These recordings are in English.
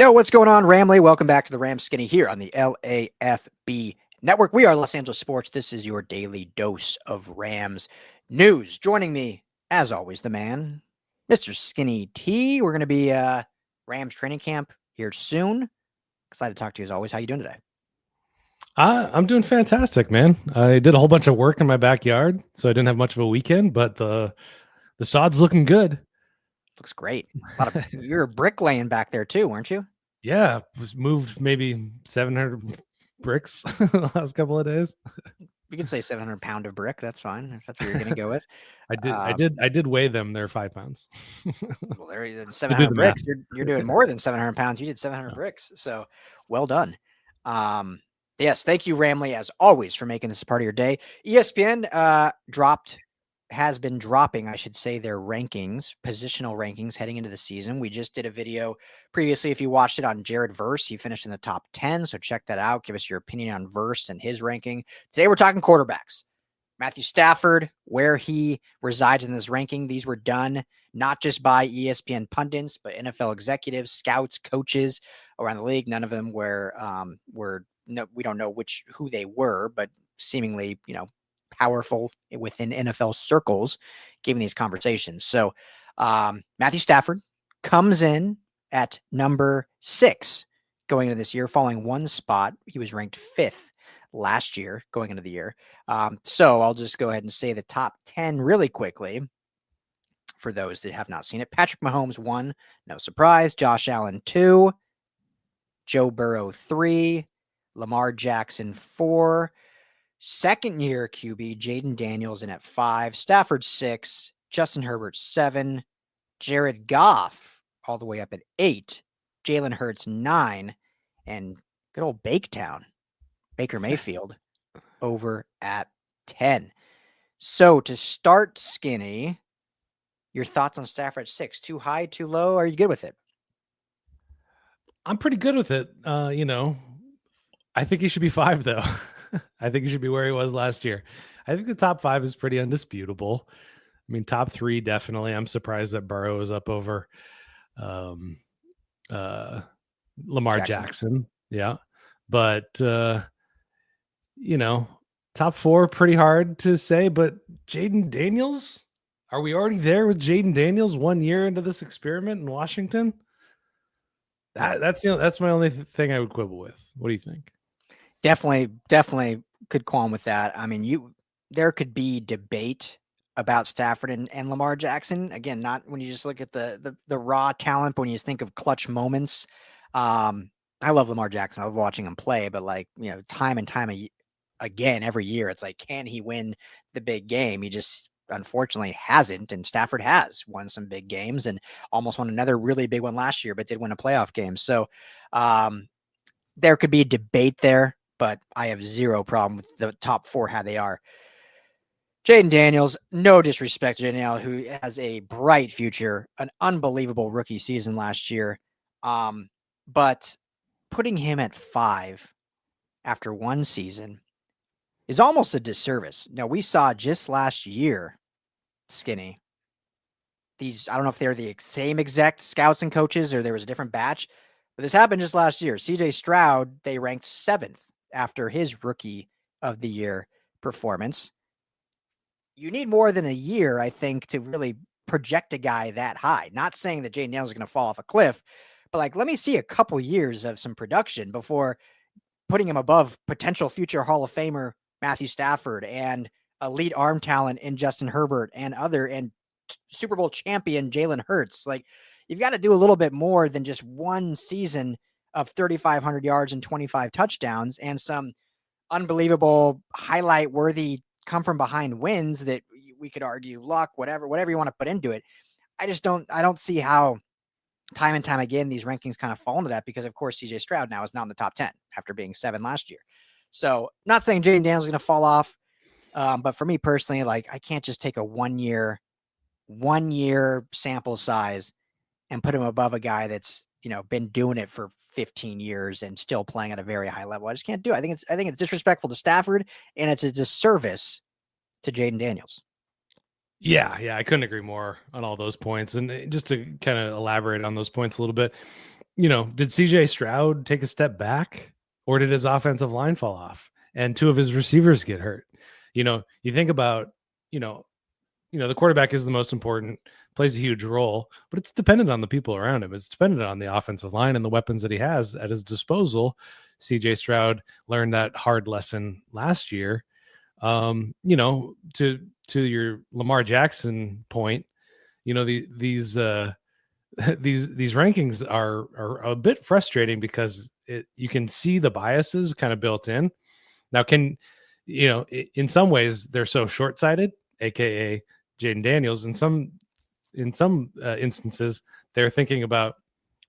Yo, what's going on, Ramley? Welcome back to the Ram Skinny here on the LAFB network. We are Los Angeles Sports. This is your daily dose of Rams news. Joining me, as always, the man, Mr. Skinny T. We're going to be Rams training camp here soon. Excited to talk to you as always. How you doing today? I'm doing fantastic, man. I did a whole bunch of work in my backyard, so I didn't have much of a weekend, but the sod's looking good. Looks great. You're bricklaying back there too, weren't you? Yeah, was moved maybe 700 bricks the last couple of days. You can say 700 pound of brick. That's fine if that's what you're going to go with. I did weigh them. They're 5 pounds. Well, there 700 bricks. You're doing more than 700 pounds. You did 700 bricks. So well done. Yes, thank you, Ramley, as always, for making this a part of your day. ESPN has been dropping, I should say, their rankings, positional rankings heading into the season. We just did a video previously, if you watched it, on Jared Verse. He finished in the top 10, so check that out. Give us your opinion on Verse and his ranking. Today we're talking quarterbacks. Matthew Stafford, where he resides in this ranking. These were done not just by ESPN pundits, but NFL executives, scouts, coaches around the league. None of them were we don't know who they were, but seemingly, powerful within NFL circles, giving these conversations. So Matthew Stafford comes in at number 6 going into this year, falling one spot. He was ranked 5th last year going into the year. So I'll just go ahead and say the top 10 really quickly for those that have not seen it. Patrick Mahomes 1, no surprise. Josh Allen 2, Joe Burrow 3, Lamar Jackson 4, second year QB Jaden Daniels in at 5, Stafford 6, Justin Herbert 7, Jared Goff all the way up at 8, Jalen Hurts 9, and good old Baketown, Baker Mayfield over at 10. So to start, Skinny, your thoughts on Stafford at 6? Too high, too low? Are you good with it? I'm pretty good with it. I think he should be 5, though. I think he should be where he was last year. I think the top 5 is pretty undisputable. I mean, top 3, definitely. I'm surprised that Burrow is up over Lamar Jackson. Yeah. But, top 4, pretty hard to say. But Jaden Daniels, are we already there with Jaden Daniels 1 year into this experiment in Washington? That's my only thing I would quibble with. What do you think? Definitely could qualm with that. I mean, there could be debate about Stafford and Lamar Jackson. Again, not when you just look at the raw talent, but when you think of clutch moments. I love Lamar Jackson. I love watching him play, but time and time again, every year, it's like, can he win the big game? He just unfortunately hasn't, and Stafford has won some big games and almost won another really big one last year, but did win a playoff game. So there could be a debate there, but I have zero problem with the top 4, how they are. Jaden Daniels, no disrespect to Jaden Daniels, who has a bright future, an unbelievable rookie season last year. But putting him at 5 after one season is almost a disservice. Now, we saw just last year, Skinny, I don't know if they're the same exact scouts and coaches or there was a different batch, but this happened just last year. CJ Stroud, they ranked 7th after his rookie of the year performance. You need more than a year, I think, to really project a guy that high. Not saying that Jaden Daniels is going to fall off a cliff, but let me see a couple years of some production before putting him above potential future Hall of Famer Matthew Stafford and elite arm talent in Justin Herbert and Super Bowl champion Jalen Hurts. You've got to do a little bit more than just one season of 3,500 yards and 25 touchdowns and some unbelievable highlight-worthy come-from-behind wins that we could argue luck, whatever you want to put into it. I don't see how time and time again these rankings kind of fall into that because, of course, CJ Stroud now is not in the top 10 after being 7 last year. So not saying Jaden Daniels is going to fall off, but for me personally, I can't just take a one year sample size and put him above a guy that's been doing it for 15 years and still playing at a very high level. I just can't do it. I think it's disrespectful to Stafford and it's a disservice to Jaden Daniels. Yeah, I couldn't agree more on all those points. And just to kind of elaborate on those points a little bit, did CJ Stroud take a step back, or did his offensive line fall off and two of his receivers get hurt? You think about, the quarterback is the most important, plays a huge role, but it's dependent on the people around him. It's dependent on the offensive line and the weapons that he has at his disposal. CJ Stroud learned that hard lesson last year. To your Lamar Jackson point, these these rankings are a bit frustrating because you can see the biases kind of built in. Now, in some ways they're so short-sighted, aka Jaden Daniels. In some instances, they're thinking about,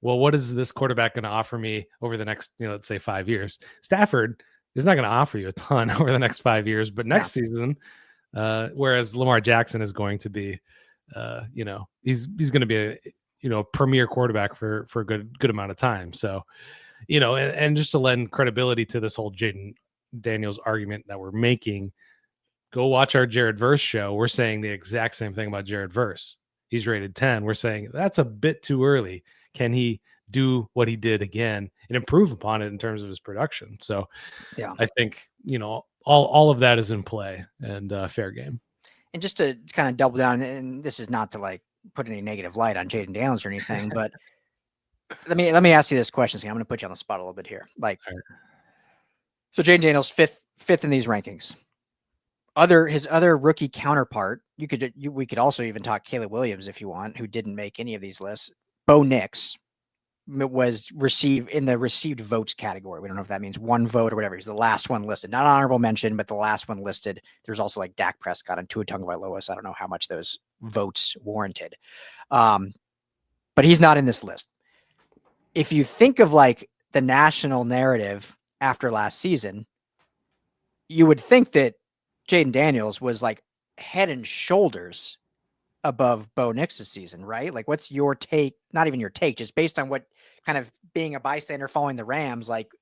well, what is this quarterback going to offer me over the next, let's say 5 years? Stafford is not going to offer you a ton over the next 5 years, but next season, whereas Lamar Jackson is going to be, he's going to be a premier quarterback for a good amount of time. So, and just to lend credibility to this whole Jaden Daniels argument that we're making, go watch our Jared Verse show. We're saying the exact same thing about Jared Verse. He's rated 10. We're saying that's a bit too early. Can he do what he did again and improve upon it in terms of his production? So yeah, I think, all of that is in play and fair game. And just to kind of double down, and this is not to like put any negative light on Jaden Daniels or anything, but let me ask you this question. I'm going to put you on the spot a little bit here. So Jaden Daniels fifth in these rankings. His other rookie counterpart, we could also even talk Kyren Williams if you want, who didn't make any of these lists. Bo Nix was in the received votes category. We don't know if that means one vote or whatever. He's the last one listed, not honorable mention, but the last one listed. There's also like Dak Prescott and Tua Tagovailoa. I don't know how much those votes warranted. But he's not in this list. If you think of like the national narrative after last season, you would think that Jaden Daniels was like head and shoulders above Bo Nix's season, right? Like, what's your take? Not even your take, just based on what kind of being a bystander following the Rams, like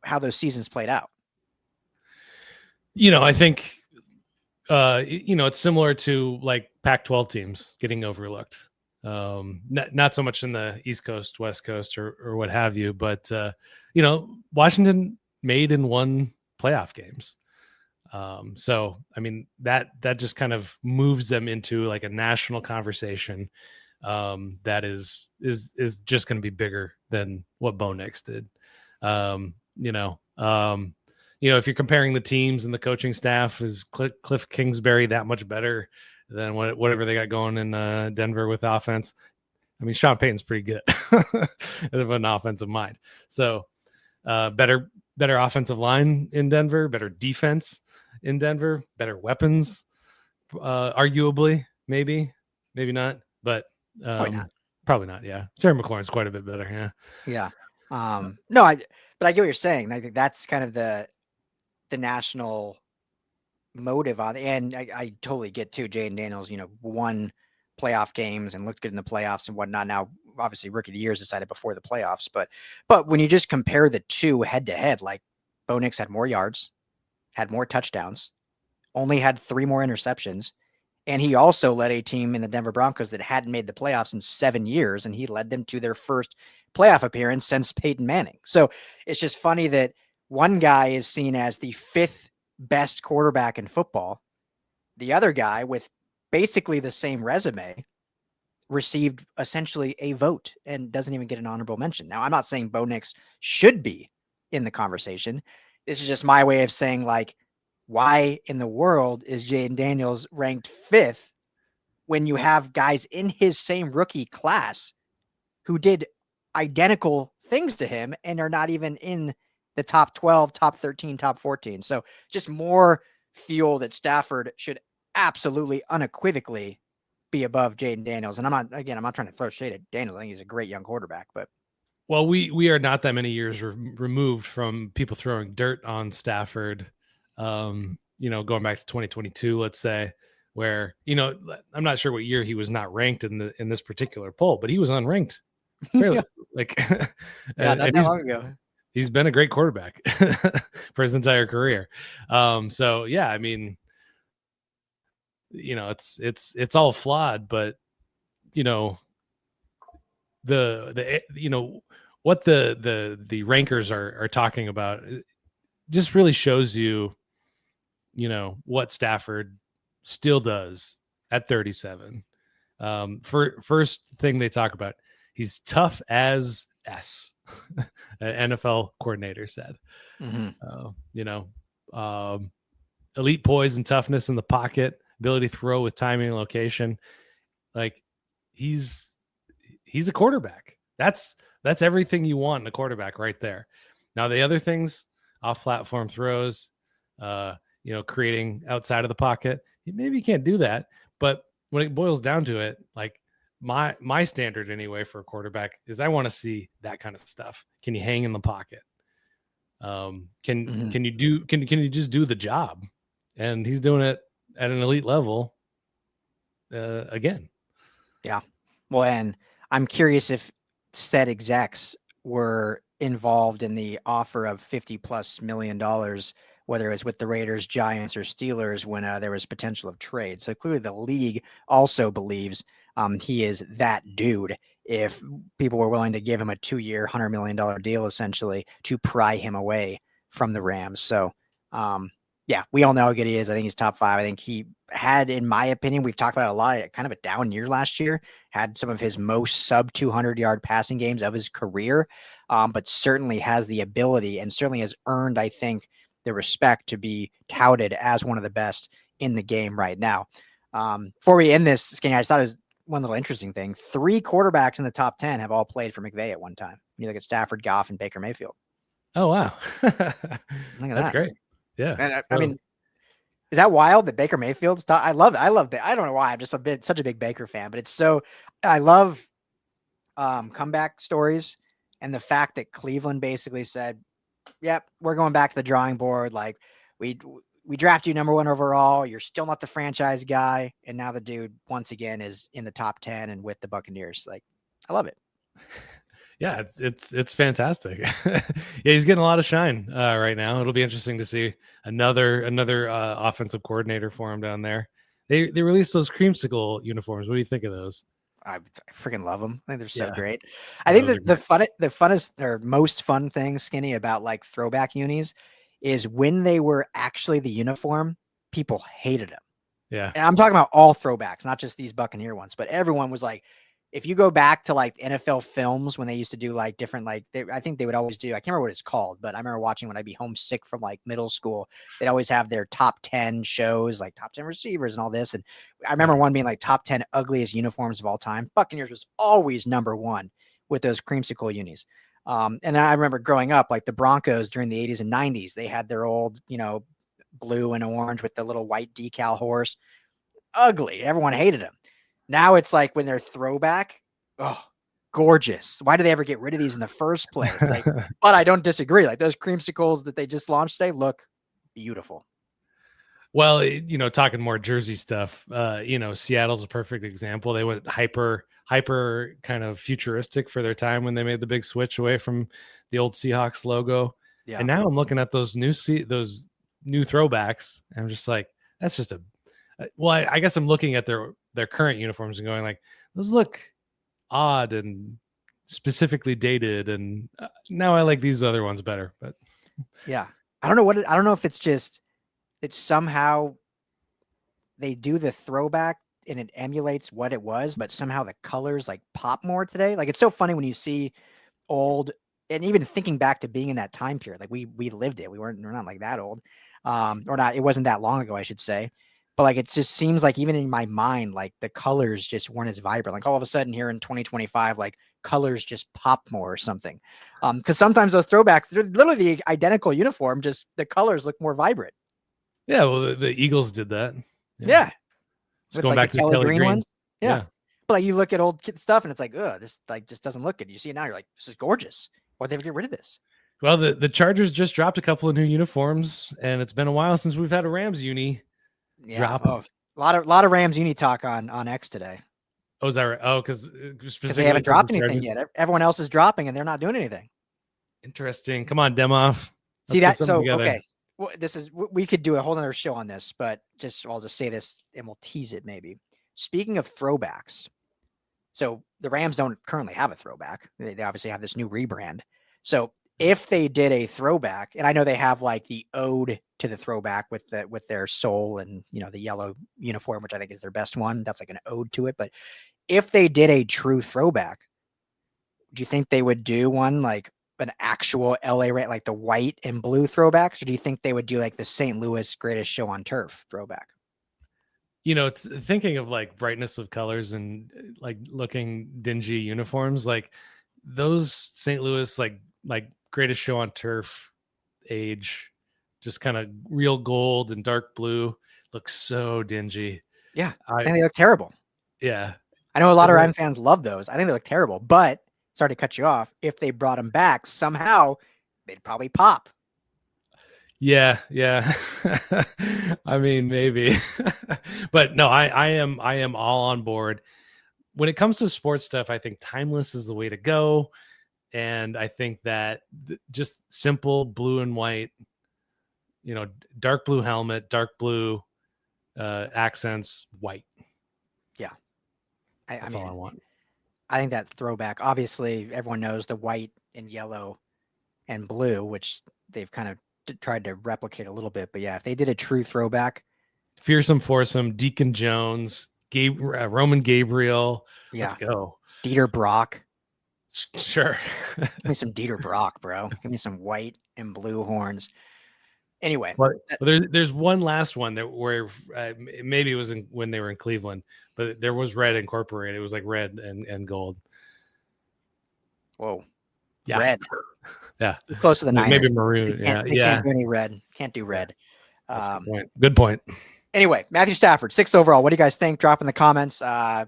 how those seasons played out. I think, it's similar to like Pac-12 teams getting overlooked. Not so much in the East Coast, West Coast, or what have you, but Washington made and won playoff games. So I mean that just kind of moves them into like a national conversation that is just going to be bigger than what Bo Nix did. If you're comparing the teams and the coaching staff, is Cliff Kingsbury that much better than whatever they got going in Denver with offense? I mean, Sean Payton's pretty good of an offensive mind. So better offensive line in Denver, better defense in Denver, better weapons, arguably, maybe not, but probably not. Yeah. Terry McLaurin's quite a bit better. Yeah. No, but I get what you're saying. I think that's kind of the national motive on it. And I totally get too. Jaden Daniels, won playoff games and looked good in the playoffs and whatnot. Now, obviously, rookie of the year is decided before the playoffs, but when you just compare the two head to head, like Bo Nix had more yards, had more touchdowns, only had 3 more interceptions. And he also led a team in the Denver Broncos that hadn't made the playoffs in 7 years. And he led them to their first playoff appearance since Peyton Manning. So it's just funny that one guy is seen as the 5th best quarterback in football. The other guy with basically the same resume received essentially a vote and doesn't even get an honorable mention. Now, I'm not saying Bo Nix should be in the conversation. This is just my way of saying, like, why in the world is Jaden Daniels ranked 5th when you have guys in his same rookie class who did identical things to him and are not even in the top 12, top 13, top 14. So just more fuel that Stafford should absolutely unequivocally be above Jaden Daniels. And I'm not trying to throw shade at Daniels. I think he's a great young quarterback, but. Well, we are not that many years removed from people throwing dirt on Stafford. Going back to 2022, let's say, where, I'm not sure what year he was not ranked in this particular poll, but he was unranked. Fairly, not that long ago. He's been a great quarterback for his entire career. So yeah, I mean, it's all flawed, but the what the rankers are talking about just really shows you, what Stafford still does at 37. First thing they talk about, he's tough as S, an NFL coordinator said. Elite poise and toughness in the pocket, ability to throw with timing and location. Like he's a quarterback. That's everything you want in a quarterback right there. Now the other things, off-platform throws, creating outside of the pocket, maybe you can't do that. But when it boils down to it, like my standard anyway for a quarterback is I want to see that kind of stuff. Can you hang in the pocket? Can you just do the job? And he's doing it at an elite level again. Yeah. Well, and I'm curious if said execs were involved in the offer of $50+ million, whether it was with the Raiders, Giants, or Steelers, when there was potential of trade. So clearly the league also believes he is that dude. If people were willing to give him a 2-year, $100 million deal, essentially, to pry him away from the Rams. So, yeah, we all know how good he is. I think he's top 5. I think he had, in my opinion, we've talked about it a lot, kind of a down year last year, had some of his most sub 200-yard passing games of his career, but certainly has the ability and certainly has earned, I think, the respect to be touted as one of the best in the game right now. Before we end this, Skinny, I just thought it was one little interesting thing. 3 quarterbacks in the top 10 have all played for McVay at one time. You look at Stafford, Goff, and Baker Mayfield. Oh, wow. Look at That's that. Great. Yeah. And I mean, is that wild that Baker Mayfield's I love it. I love that. I don't know why. I'm just such a big Baker fan, but it's so, I love comeback stories and the fact that Cleveland basically said, yep, we're going back to the drawing board. Like we draft you number 1 overall. You're still not the franchise guy. And now the dude once again is in the top 10 and with the Buccaneers. Like, I love it. Yeah, it's fantastic. Yeah, he's getting a lot of shine right now. It'll be interesting to see another offensive coordinator for him down there. They released those creamsicle uniforms. What do you think of those? I freaking love them. I think they're so great. I think that the funnest or most fun thing, Skinny, about like throwback unis is when they were actually the uniform, people hated them. Yeah. And I'm talking about all throwbacks, not just these Buccaneer ones, but everyone was like, if you go back to like NFL films when they used to do like different, like I think they would always do, I can't remember what it's called, but I remember watching when I'd be homesick from like middle school, they'd always have their top 10 shows, like top 10 receivers and all this. And I remember one being like top 10 ugliest uniforms of all time. Buccaneers was always number 1 with those creamsicle unis. And I remember growing up, like the Broncos during the 80s and 90s, they had their old, blue and orange with the little white decal horse. Ugly. Everyone hated them. Now it's like when they're throwback, oh, gorgeous. Why do they ever get rid of these in the first place? Like, but I don't disagree. Like those creamsicles that they just launched today look beautiful. Well, talking more Jersey stuff, Seattle's a perfect example. They went hyper kind of futuristic for their time when they made the big switch away from the old Seahawks logo. Yeah. And now I'm looking at those new throwbacks, and I'm just like, that's just I guess I'm looking at their current uniforms and going like, those look odd and specifically dated. And now I like these other ones better, but yeah, I don't know if it's just, it's somehow they do the throwback and it emulates what it was, but somehow the colors like pop more today. Like it's so funny when you see old, and even thinking back to being in that time period, like we lived it. We're not like that old, or not. It wasn't that long ago, I should say. But like, it just seems like even in my mind, like the colors just weren't as vibrant. Like all of a sudden here in 2025, like colors just pop more or something. Because sometimes those throwbacks, they're literally the identical uniform, just the colors look more vibrant. Yeah, well, the Eagles did that. Yeah. With going back to the Kelly Green ones. Yeah. But like you look at old kid stuff and it's like, this like just doesn't look good. You see it now, you're like, this is gorgeous. Why'd they ever get rid of this? Well, the Chargers just dropped a couple of new uniforms, and it's been a while since we've had a Rams uni. Yeah, a lot of Rams uni talk on X today. Oh, is that right? Oh, because they haven't dropped anything yet. Everyone else is dropping, and they're not doing anything. Interesting. Come on, Demoff. See that? So okay, well, we could do a whole other show on this, but I'll just say this, and we'll tease it maybe. Speaking of throwbacks, So the Rams don't currently have a throwback. They obviously have this new rebrand. So if they did a throwback, and I know they have like the ode to the throwback with their soul and the yellow uniform, which I think is their best one. That's like an ode to it. But if they did a true throwback, do you think they would do one like an actual LA like the white and blue throwbacks, or do you think they would do like the St. Louis Greatest Show on Turf throwback? It's thinking of like brightness of colors and like looking dingy uniforms, like those St. Louis like Greatest Show on Turf age, just kind of real gold and dark blue, looks so dingy. Yeah, I think they look terrible. Yeah, I know a lot of Rams fans love those. I think they look terrible, but sorry to cut you off. If they brought them back somehow, they'd probably pop. Yeah. I mean, maybe, but no, I am all on board. When it comes to sports stuff, I think timeless is the way to go. And I think that just simple blue and white, dark blue helmet, dark blue accents, white. Yeah. That's all I want. I think that throwback, obviously everyone knows the white and yellow and blue, which they've kind of tried to replicate a little bit. But yeah, if they did a true throwback, Fearsome Foursome, Deacon Jones, Roman Gabriel. Yeah. Let's go. Dieter Brock. Sure. Give me some Dieter Brock, bro. Give me some white and blue horns. Anyway, well, there's one last one that where maybe it was when they were in Cleveland, but there was red incorporated. It was like red and gold. Whoa. Yeah. Red. Yeah. Too close to the Niners. Maybe maroon. They can't do any red. Can't do red. That's a good point. Good point. Anyway, Matthew Stafford, 6th overall. What do you guys think? Drop in the comments. I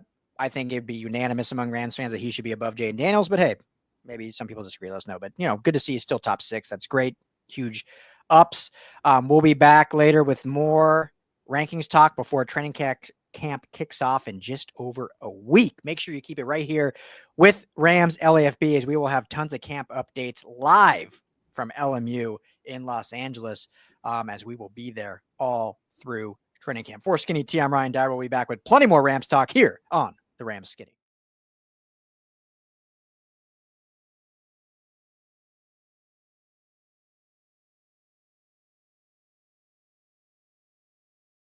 think it'd be unanimous among Rams fans that he should be above Jaden Daniels, but hey, maybe some people disagree. Let us know. But, good to see he's still top 6. That's great. Huge ups. We'll be back later with more rankings talk before training camp kicks off in just over a week. Make sure you keep it right here with Rams LAFB, as we will have tons of camp updates live from LMU in Los Angeles, as we will be there all through training camp. For Skinny T, I'm Ryan Dyer. We'll be back with plenty more Rams talk here on the Rams Skinny.